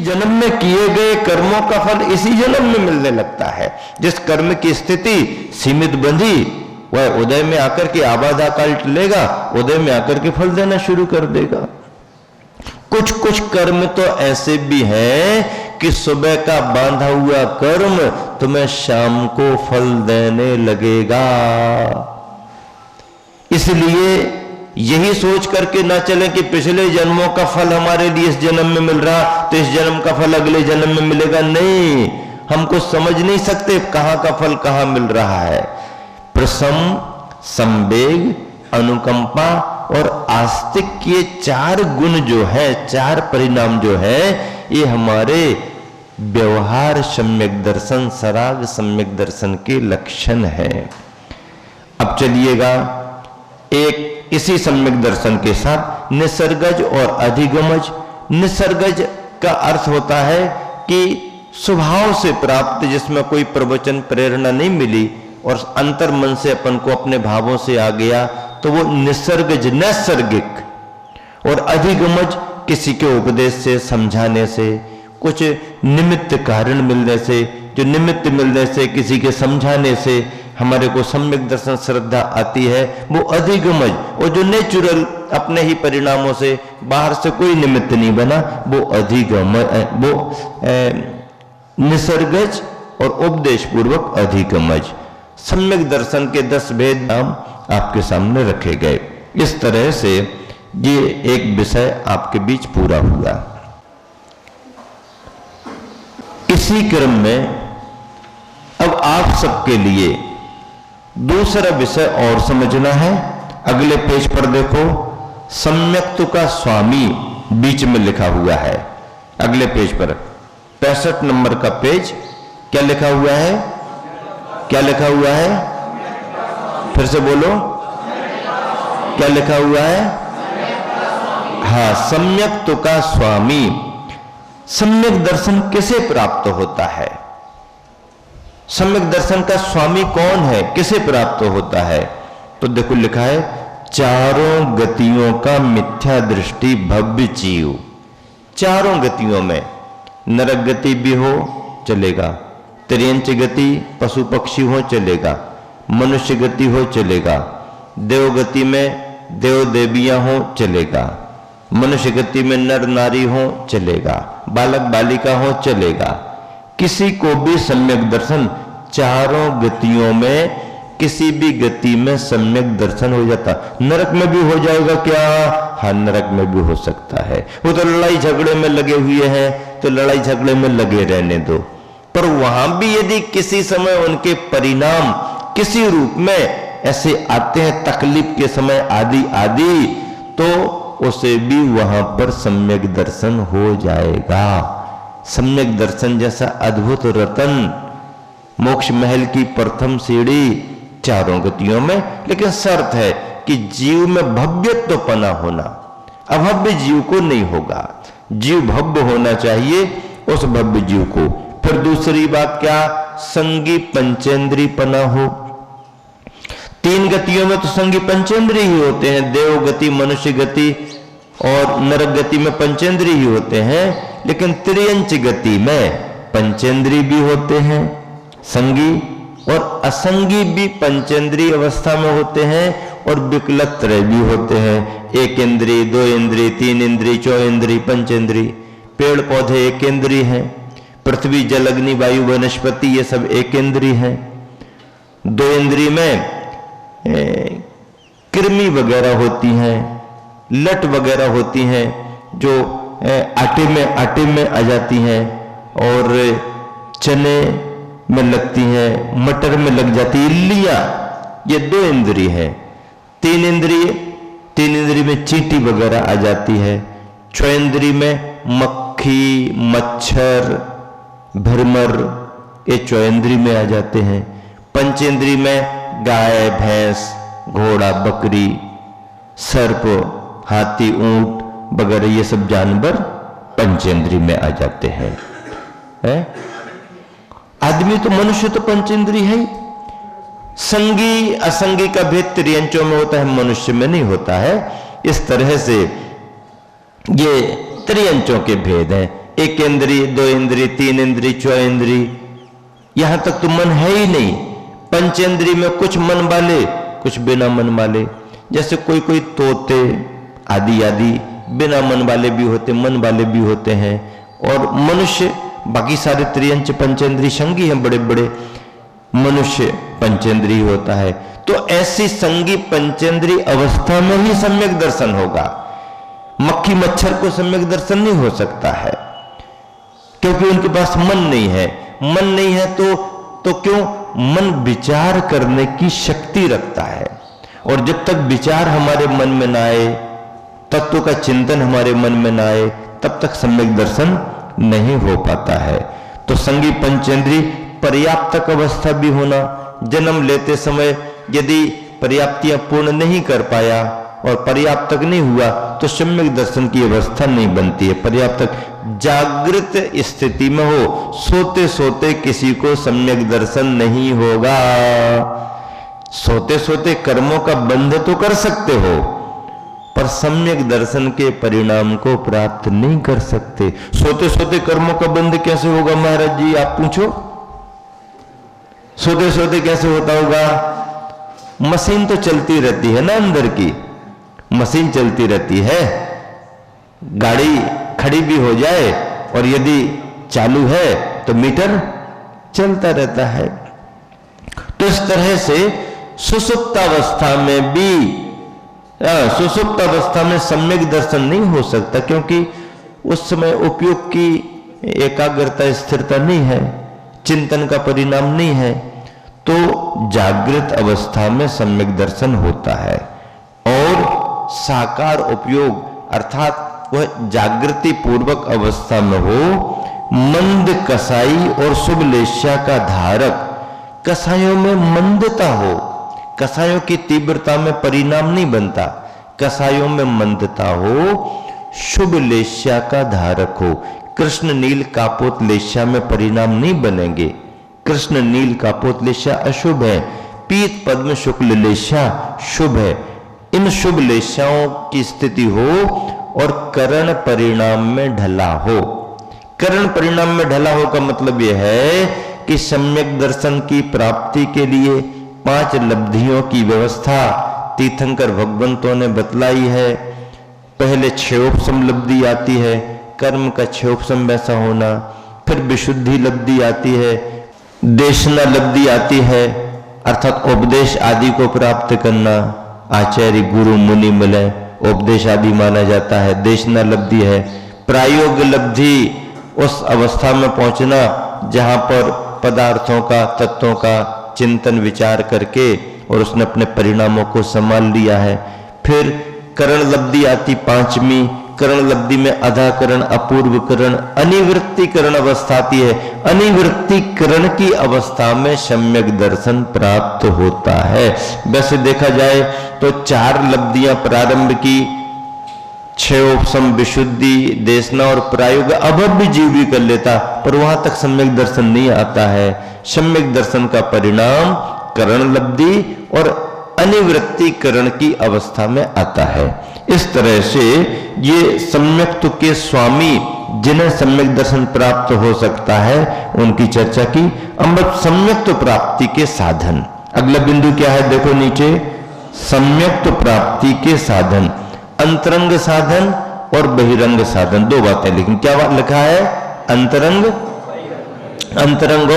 जन्म में किए गए कर्मों का फल इसी जन्म में मिलने लगता है। जिस कर्म की स्थिति सीमित बंधी वह उदय में आकर के आबादा काल टलेगा, उदय में आकर के फल देना शुरू कर देगा। कुछ कुछ कर्म तो ऐसे भी हैं कि सुबह का बांधा हुआ कर्म तुम्हें शाम को फल देने लगेगा। इसलिए यही सोच करके ना चलें कि पिछले जन्मों का फल हमारे लिए इस जन्म में मिल रहा तो इस जन्म का फल अगले जन्म में मिलेगा। नहीं, हमको समझ नहीं सकते कहां का फल कहां मिल रहा है। प्रसम, संवेग, अनुकंपा और आस्तिक ये चार गुण जो है, चार परिणाम जो है, ये हमारे व्यवहार सम्यक दर्शन, सराग सम्यक दर्शन के लक्षण है। अब चलिएगा एक इसी सम्यक दर्शन के साथ निसर्गज और अधिगमज। निसर्गज का अर्थ होता है कि स्वभाव से प्राप्त, जिसमें कोई प्रवचन प्रेरणा नहीं मिली और अंतर मन से अपन को अपने भावों से आ गया, तो वो निसर्गज, नैसर्गिक। और अधिगमज किसी के उपदेश से, समझाने से, कुछ निमित्त कारण मिलने से, जो निमित्त मिलने से, किसी के समझाने से हमारे को सम्यक दर्शन श्रद्धा आती है, वो अधिगमज। और जो नेचुरल अपने ही परिणामों से, बाहर से कोई निमित्त नहीं बना, वो अधिगमज, वो निसर्गज और उपदेश पूर्वक अधिगमज। सम्यक दर्शन के 10 भेद नाम आपके सामने रखे गए। इस तरह से ये एक विषय आपके बीच पूरा हुआ। इसी क्रम में अब आप सबके लिए दूसरा विषय और समझना है। अगले पेज पर देखो, सम्यक्त्व का स्वामी बीच में लिखा हुआ है। अगले पेज पर 65 नंबर का पेज, क्या लिखा हुआ है? क्या लिखा हुआ है? फिर से बोलो, क्या लिखा हुआ है? हाँ, सम्यक्त्व का स्वामी। सम्यक दर्शन किसे प्राप्त होता है? सम्यक दर्शन का स्वामी कौन है, किसे प्राप्त होता है? तो देखो लिखा है, चारों गतियों का मिथ्या दृष्टि भव्य जीव। चारों गतियों में, नरक गति भी हो चलेगा, त्रियंच गति पशु पक्षी हो चलेगा, मनुष्य गति हो चलेगा, देव गति में देव देवियां हो चलेगा, मनुष्य गति में नर नारी हो चलेगा, बालक बालिका हो चलेगा। किसी को भी सम्यक दर्शन, चारों गतियों में किसी भी गति में सम्यक दर्शन हो जाता। नरक में भी हो जाएगा क्या? हाँ, नरक में भी हो सकता है। वो तो लड़ाई झगड़े में लगे हुए हैं, तो लड़ाई झगड़े में लगे रहने दो। पर वहां भी यदि किसी समय उनके परिणाम किसी रूप में ऐसे आते हैं, तकलीफ के समय आदि आदि, तो उसे भी वहां पर सम्यक दर्शन हो जाएगा। सम्यक दर्शन जैसा अद्भुत रतन, मोक्ष महल की प्रथम सीढ़ी, चारों गतियों में। लेकिन शर्त है कि जीव में भव्यत्वपना होना, अभव्य जीव को नहीं होगा। जीव भव्य होना चाहिए, उस भव्य जीव को। फिर दूसरी बात क्या? संगी पंचेंद्रीपना हो। 3 गतियों में तो संगी पंचेंद्री ही होते हैं, देव गति, मनुष्य गति और नरक गति में पंचेंद्री ही होते हैं। लेकिन त्रियंच गति में पंचेंद्री भी होते हैं, संगी और असंगी भी पंचेंद्री अवस्था में होते हैं, और विकलत्रय भी होते हैं। 1 इंद्री, 2 इंद्री, 3 इंद्री, 4 इंद्री, पंचेंद्री। पेड़ पौधे 1 इंद्री हैं, पृथ्वी जल अग्नि वायु वनस्पति ये सब 1 इंद्री हैं। 2 इंद्री में कृमि वगैरह होती हैं, लट वगैरह होती हैं, जो आटे में आ जाती हैं, और चने में लगती हैं, मटर में लग जाती है इल्लियां। ये 2 इंद्री है। 3 इंद्री में चींटी वगैरह आ जाती है। 6 इंद्री में मक्खी, मच्छर, भ्रमर, ये 6 इंद्री में आ जाते हैं। पंचेंद्री में गाय, भैंस, घोड़ा, बकरी, सर्प, हाथी, ऊंट वगैरह ये सब जानवर पंचेंद्री में आ जाते हैं। आदमी तो, मनुष्य तो पंचेंद्री है। संगी असंगी का भेद त्रियंचों में होता है, मनुष्य में नहीं होता है। इस तरह से ये त्रियंचों के भेद हैं। एक इंद्री, दो इंद्री, तीन इंद्री, चौ इंद्री, यहां तक तो मन है ही नहीं। पंचेंद्री में कुछ मन वाले, कुछ बिना मन वाले। जैसे कोई कोई तोते आदि आदि बिना मन वाले भी होते, मन वाले भी होते हैं। और मनुष्य, बाकी सारे त्रियंच पंचेंद्री संगी हैं, बड़े बड़े। मनुष्य पंचेंद्री होता है। तो ऐसी संगी पंचेंद्री अवस्था में ही सम्यक दर्शन होगा। मक्खी मच्छर को सम्यक दर्शन नहीं हो सकता है, क्योंकि उनके पास मन नहीं है। मन नहीं है तो क्यों? मन विचार करने की शक्ति रखता है, और जब तक विचार हमारे मन में ना आए, तत्व का चिंतन हमारे मन में ना आए, तब तक सम्यक दर्शन नहीं हो पाता है। तो संगी पंचेंद्री पर्याप्तक अवस्था भी होना। जन्म लेते समय यदि पर्याप्तियां पूर्ण नहीं कर पाया और पर्याप्तक नहीं हुआ तो सम्यक दर्शन की अवस्था नहीं बनती है। पर्याप्तक जागृत स्थिति में हो, सोते सोते किसी को सम्यक दर्शन नहीं होगा। सोते सोते कर्मों का बंध तो कर सकते हो, पर सम्यक दर्शन के परिणाम को प्राप्त नहीं कर सकते। सोते सोते कर्मों का बंध कैसे होगा महाराज जी, आप पूछो। सोते सोते कैसे होता होगा? मशीन तो चलती रहती है ना, अंदर की मशीन चलती रहती है। गाड़ी खड़ी भी हो जाए और यदि चालू है तो मीटर चलता रहता है। तो इस तरह से सुसुप्तावस्था में भी, सुसुप्तावस्था में सम्यक दर्शन नहीं हो सकता, क्योंकि उस समय उपयोग की एकाग्रता, स्थिरता नहीं है, चिंतन का परिणाम नहीं है। तो जागृत अवस्था में सम्यक दर्शन होता है। और साकार उपयोग अर्थात वह जागृति पूर्वक अवस्था में हो, मंद कसाई और शुभ लेस्या का धारक। कसायों में मंदता हो, कसायों की तीव्रता में परिणाम नहीं बनता, कसायों में मंदता हो, शुभ लेस्या का धारक हो। कृष्ण नील कापोत लेस्या में परिणाम नहीं बनेंगे। कृष्ण नील कापोत लेस्या अशुभ है, पीत पद्म शुक्ल लेस्या शुभ है। इन शुभ लेस्याओं की स्थिति हो और करण परिणाम में ढला हो। करण परिणाम में ढला हो का मतलब यह है कि सम्यक दर्शन की प्राप्ति के लिए 5 लब्धियों की व्यवस्था तीर्थंकर भगवंतों ने बतलाई है। पहले क्षयोपशम लब्धि आती है, कर्म का क्षयोपशम वैसा होना, फिर विशुद्धि लब्धि आती है, देशना लब्धि आती है अर्थात उपदेश आदि को प्राप्त करना, आचार्य गुरु मुनि मिले, उपदेश आदि माना जाता है, देशना लब्धि है। प्रायोग लब्धि उस अवस्था में पहुंचना जहां पर पदार्थों का, तत्वों का चिंतन विचार करके और उसने अपने परिणामों को संभाल लिया है। फिर करण लब्धि आती 5वीं। करण लब्धि में अधाकरण, अपूर्व करण, अनिवृत्ति करण अवस्था आती है। अनिवृत्ति करण की अवस्था में सम्यक दर्शन प्राप्त होता है। वैसे देखा जाए तो 4 लब्धियां प्रारंभ की, क्षयोपशम, विशुद्धि, देशना और प्रायोग अभव भी जीव भी कर लेता, पर वहां तक सम्यक दर्शन नहीं आता है। सम्यक दर्शन का परिणाम करण लब्धि और अनिवृत्ति करण की अवस्था में आता है। इस तरह से ये सम्यक्त्व के स्वामी जिन्हें सम्यक दर्शन प्राप्त हो सकता है उनकी चर्चा की। अब सम्यक्त्व प्राप्ति के साधन, अगला बिंदु क्या है देखो नीचे, सम्यक्त्व प्राप्ति के साधन, अंतरंग साधन और बहिरंग साधन, 2 बातें। लेकिन क्या लिखा है? अंतरंग, अंतरंग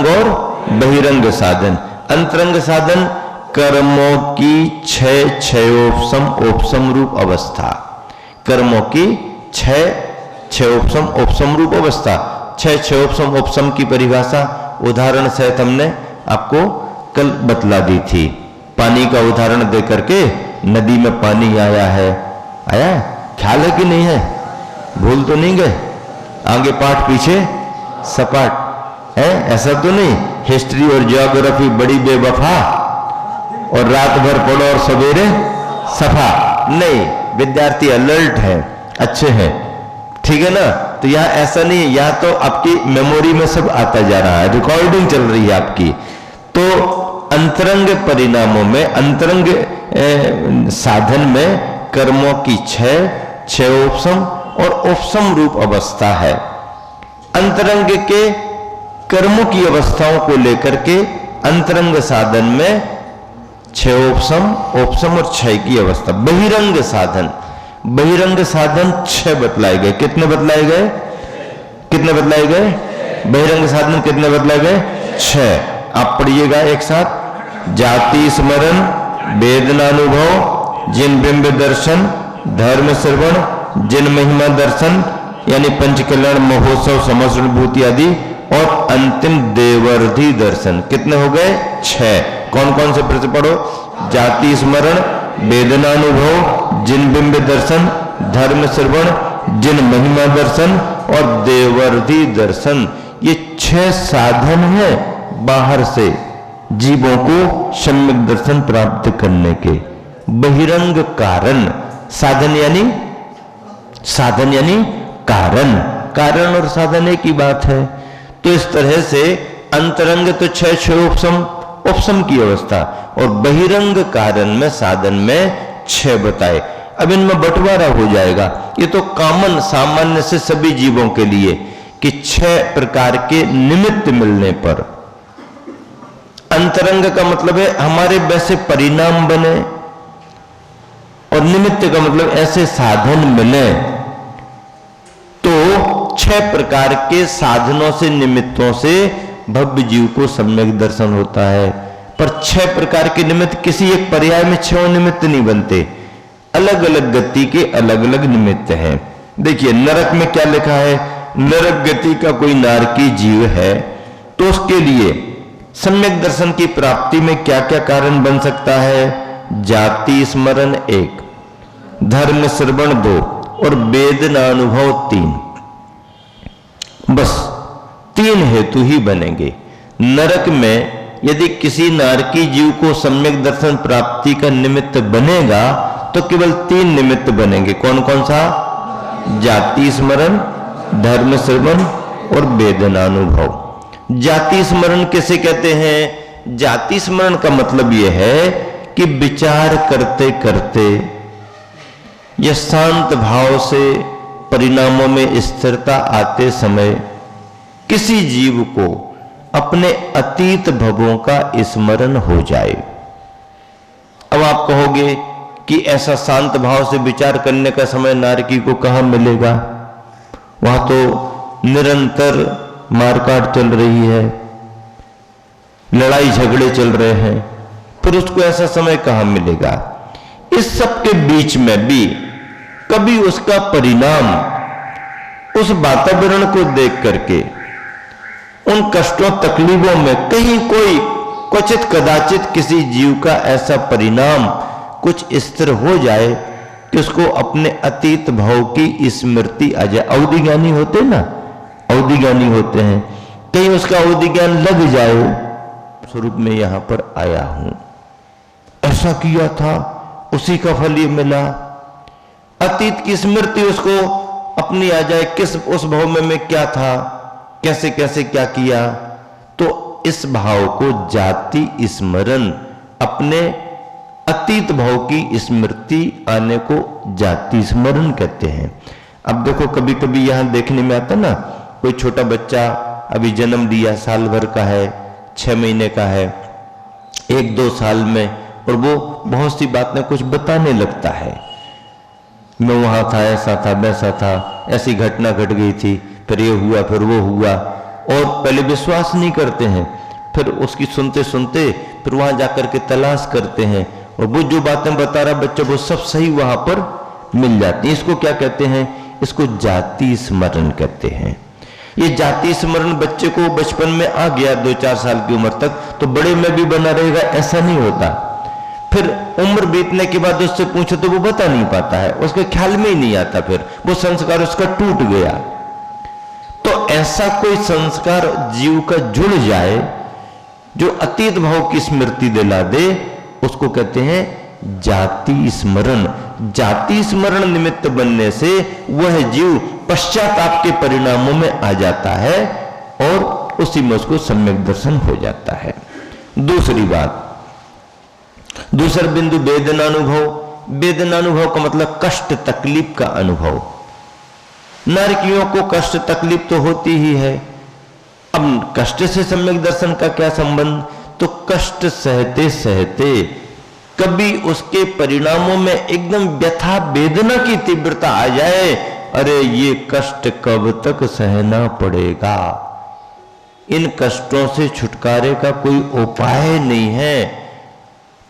और बहिरंग साधन। अंतरंग साधन कर्मों की 6 क्षयोपशम उपशम रूप अवस्था, कर्मों की 6 क्षयोपशम उपशम रूप अवस्था। 6 क्षयोपशम उपशम की परिभाषा उदाहरण सहित हमने आपको कल बतला दी थी। पानी का उदाहरण दे करके, नदी में पानी आया है, आया ख्याल है कि नहीं है? भूल तो नहीं गए? आगे पाठ पीछे सपाट है, ऐसा तो नहीं? हिस्ट्री और ज्योग्राफी बड़ी बेवफा और रात भर पढ़ो और सवेरे सफा नहीं। विद्यार्थी अलर्ट है, अच्छे हैं, ठीक है ना? तो यहाँ ऐसा नहीं है, यहाँ तो आपकी मेमोरी में सब आता जा रहा है, रिकॉर्डिंग चल रही है आपकी। तो अंतरंग परिणामों में, अंतरंग साधन में कर्मों की 6 क्षयोपशम और उपशम रूप अवस्था है। अंतरंग के कर्मों की अवस्थाओं को लेकर के अंतरंग साधन में 6 उपशम, उपशम और 6 की अवस्था। बहिरंग साधन, बहिरंग साधन 6 बतलाए गए। कितने बतलाए गए? कितने बतलाए गए? बहिरंग साधन कितने बतलाए गए? 6। आप पढ़िएगा एक साथ। जाति स्मरण, वेदनानुभव, जिन बिंब दर्शन, धर्म श्रवण, जिन महिमा दर्शन यानी पंचकल्याण महोत्सव समश्रणभूति आदि, और अंतिम देवर्धि दर्शन। कितने हो गए? 6। कौन कौन से प्रति पढ़ो? जाति स्मरण, वेदनानुभव, जिन बिंब दर्शन, धर्म श्रवण, जिन महिमा दर्शन और देवर्धि दर्शन। ये 6 साधन है बाहर से जीवों को सम्यक दर्शन प्राप्त करने के। बहिरंग कारण, साधन यानी कारण, कारण और साधन एक ही बात है। तो इस तरह से अंतरंग तो 6 उपशम, उपशम की अवस्था, और बहिरंग कारण में साधन में 6 बताए। अब इनमें बंटवारा हो जाएगा। ये तो कॉमन सामान्य से सभी जीवों के लिए कि 6 प्रकार के निमित्त मिलने पर। अंतरंग का मतलब है हमारे वैसे परिणाम बने, और निमित्त का मतलब ऐसे साधन मिले। तो 6 प्रकार के साधनों से, निमित्तों से भव्य जीव को सम्यक दर्शन होता है। पर 6 प्रकार के निमित्त किसी एक पर्याय में 6 निमित्त नहीं बनते, अलग अलग गति के अलग अलग निमित्त हैं। देखिए नरक में क्या लिखा है? नरक गति का कोई नारकी जीव है तो उसके लिए सम्यक दर्शन की प्राप्ति में क्या क्या कारण बन सकता है? जाति स्मरण 1, धर्म श्रवण 2 और वेदनानुभव 3। बस 3 हेतु ही बनेंगे। नरक में यदि किसी नारकी जीव को सम्यक दर्शन प्राप्ति का निमित्त बनेगा तो केवल 3 निमित्त बनेंगे। कौन कौन सा? जाति स्मरण, धर्म श्रवण और वेदनानुभव। जाति स्मरण किसे कहते हैं? जाति स्मरण का मतलब यह है कि विचार करते करते या शांत भाव से परिणामों में स्थिरता आते समय किसी जीव को अपने अतीत भवों का स्मरण हो जाए। अब आप कहोगे कि ऐसा शांत भाव से विचार करने का समय नारकी को कहां मिलेगा? वहां तो निरंतर मारकाट चल रही है, लड़ाई झगड़े चल रहे हैं, फिर उसको ऐसा समय कहां मिलेगा? इस सब के बीच में भी कभी उसका परिणाम उस वातावरण को देख करके उन कष्टों तकलीफों में कहीं कोई क्वचित कदाचित किसी जीव का ऐसा परिणाम कुछ स्थिर हो जाए कि उसको अपने अतीत भाव की स्मृति आ जाए। अवधि ज्ञानी होते ना, अवधि ज्ञानी होते हैं, कहीं उसका अवधि ज्ञान लग जाए, स्वरूप में यहां पर आया हूं, ऐसा किया था, उसी का फल ये मिला। अतीत की स्मृति उसको अपनी आ जाए, किस उस भाव में मैं क्या था, कैसे कैसे क्या किया। तो इस भाव को जाति स्मरण, अपने अतीत भाव की स्मृति आने को जाति स्मरण कहते हैं। अब देखो कभी कभी यहां देखने में आता ना, कोई छोटा बच्चा अभी जन्म दिया, साल भर का है, 6 महीने का है, 1-2 साल में, और वो बहुत सी बातें कुछ बताने लगता है। मैं वहां था, ऐसा था, वैसा था, ऐसी घटना घट गई थी, फिर ये हुआ, फिर वो हुआ, और पहले विश्वास नहीं करते हैं, फिर उसकी सुनते सुनते फिर वहां जाकर के तलाश करते हैं, और वो जो बातें बता रहा बच्चा वो सब सही वहां पर मिल जाती है। इसको क्या कहते हैं? इसको जाति स्मरण कहते हैं। ये जाति स्मरण बच्चे को बचपन में आ गया 2-4 साल की उम्र तक, तो बड़े में भी बना रहेगा ऐसा नहीं होता। फिर उम्र बीतने के बाद उससे पूछो तो वो बता नहीं पाता है, उसके ख्याल में ही नहीं आता, फिर वो संस्कार उसका टूट गया। तो ऐसा कोई संस्कार जीव का जुड़ जाए जो अतीत भाव की स्मृति दिला दे, उसको कहते हैं जाति स्मरण। जाति स्मरण निमित्त बनने से वह जीव पश्चाताप के परिणामों में आ जाता है और उसी में उसको सम्यक दर्शन हो जाता है। दूसरी बात, दूसरा बिंदु वेदनानुभव। वेदनानुभव का मतलब कष्ट तकलीफ का अनुभव। नारकियों को कष्ट तकलीफ तो होती ही है। अब कष्ट से सम्यक दर्शन का क्या संबंध? तो कष्ट सहते सहते कभी उसके परिणामों में एकदम व्यथा वेदना की तीव्रता आ जाए, अरे ये कष्ट कब तक सहना पड़ेगा, इन कष्टों से छुटकारे का कोई उपाय नहीं है,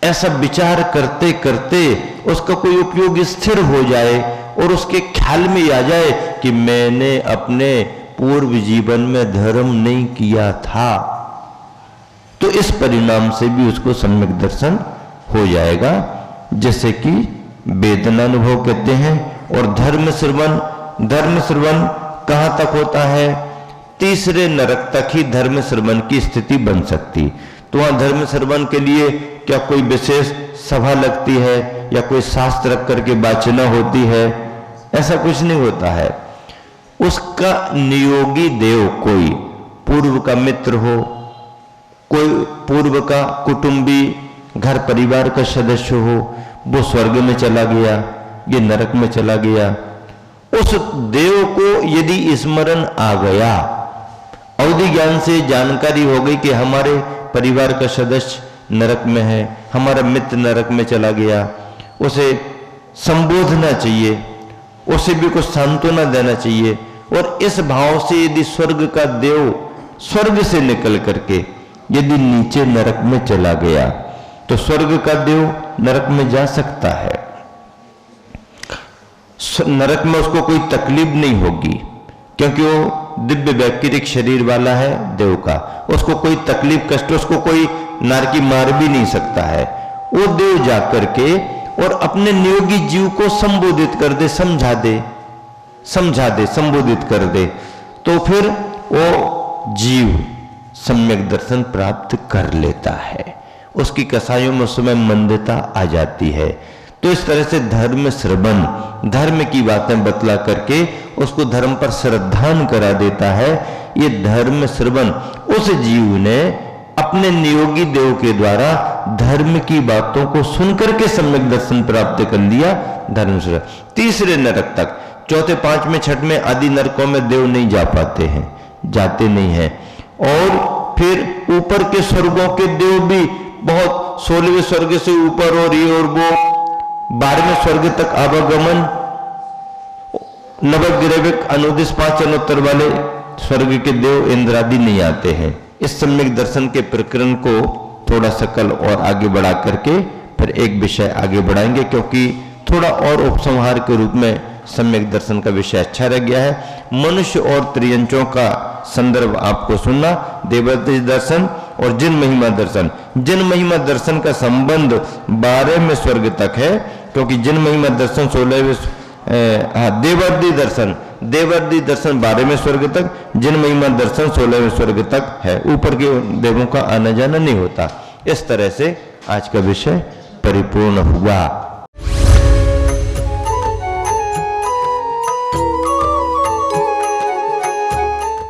ऐसा विचार करते करते उसका कोई उपयोग स्थिर हो जाए और उसके ख्याल में आ जाए कि मैंने अपने पूर्व जीवन में धर्म नहीं किया था, तो इस परिणाम से भी उसको सम्यक दर्शन हो जाएगा। जैसे कि वेदना अनुभव कहते हैं। और धर्म श्रवण कहां तक होता है? तीसरे नरक तक ही धर्म श्रवण की स्थिति बन सकती। तो वहां धर्म श्रवण के लिए क्या कोई विशेष सभा लगती है या कोई शास्त्र रख करके वाचना होती है? ऐसा कुछ नहीं होता है। उसका नियोगी देव कोई पूर्व का मित्र हो, कोई पूर्व का कुटुंबी घर परिवार का सदस्य हो, वो स्वर्ग में चला गया, ये नरक में चला गया, उस देव को यदि स्मरण आ गया, अवधि ज्ञान से जानकारी हो गई कि हमारे परिवार का सदस्य नरक में है, हमारा मित्र नरक में चला गया, उसे संबोधना चाहिए, उसे भी कुछ सांत्वना देना चाहिए। और इस भाव से यदि स्वर्ग का देव स्वर्ग से निकल करके यदि नीचे नरक में चला गया, तो स्वर्ग का देव नरक में जा सकता है। नरक में उसको कोई तकलीफ नहीं होगी, क्योंकि वो दिव्य वैकृतिक शरीर वाला है देव का, उसको कोई तकलीफ कष्ट, उसको कोई नारकी मार भी नहीं सकता है। वो देव जाकर के और अपने नियोगी जीव को संबोधित कर दे, समझा दे, संबोधित कर दे, तो फिर वो जीव सम्यक दर्शन प्राप्त कर लेता है। उसकी कसायों में उस समय मंदता आ जाती है। तो इस तरह से धर्म श्रवण, धर्म की बातें बतला करके उसको धर्म पर श्रद्धान करा देता है। ये धर्म श्रवण उस जीव ने अपने नियोगी देव के द्वारा धर्म की बातों को सुनकर के सम्यक दर्शन प्राप्त कर लिया। धर्म श्रवण तीसरे नरक तक, चौथे पांचवें छठवें आदि नरकों में देव नहीं जा पाते हैं, जाते नहीं हैं। और फिर ऊपर के स्वर्गों के देव भी बहुत 16वें स्वर्ग से ऊपर और ये और वो 12वें स्वर्ग तक आवागमन, नवग्रहिक अनुदिश 5 अनुत्तर वाले स्वर्ग के देव इंद्र आदि नहीं आते हैं। इस सम्यक दर्शन के प्रकरण को थोड़ा सकल और आगे बढ़ा करके फिर एक विषय आगे बढ़ाएंगे, क्योंकि थोड़ा और उपसंहार के रूप में सम्यक दर्शन का विषय अच्छा रह गया है। मनुष्य और त्रियंचों का संदर्भ आपको सुनना, देवदत्त दर्शन और जिन महिमा दर्शन। जिन महिमा दर्शन का संबंध 12वें स्वर्ग तक है, क्योंकि जिन महिमा दर्शन 16वें, देवर्दी दर्शन 12वें स्वर्ग तक, जिन महिमा दर्शन 16वें स्वर्ग तक है। ऊपर के देवों का आना जाना नहीं होता। इस तरह से आज का विषय परिपूर्ण हुआ।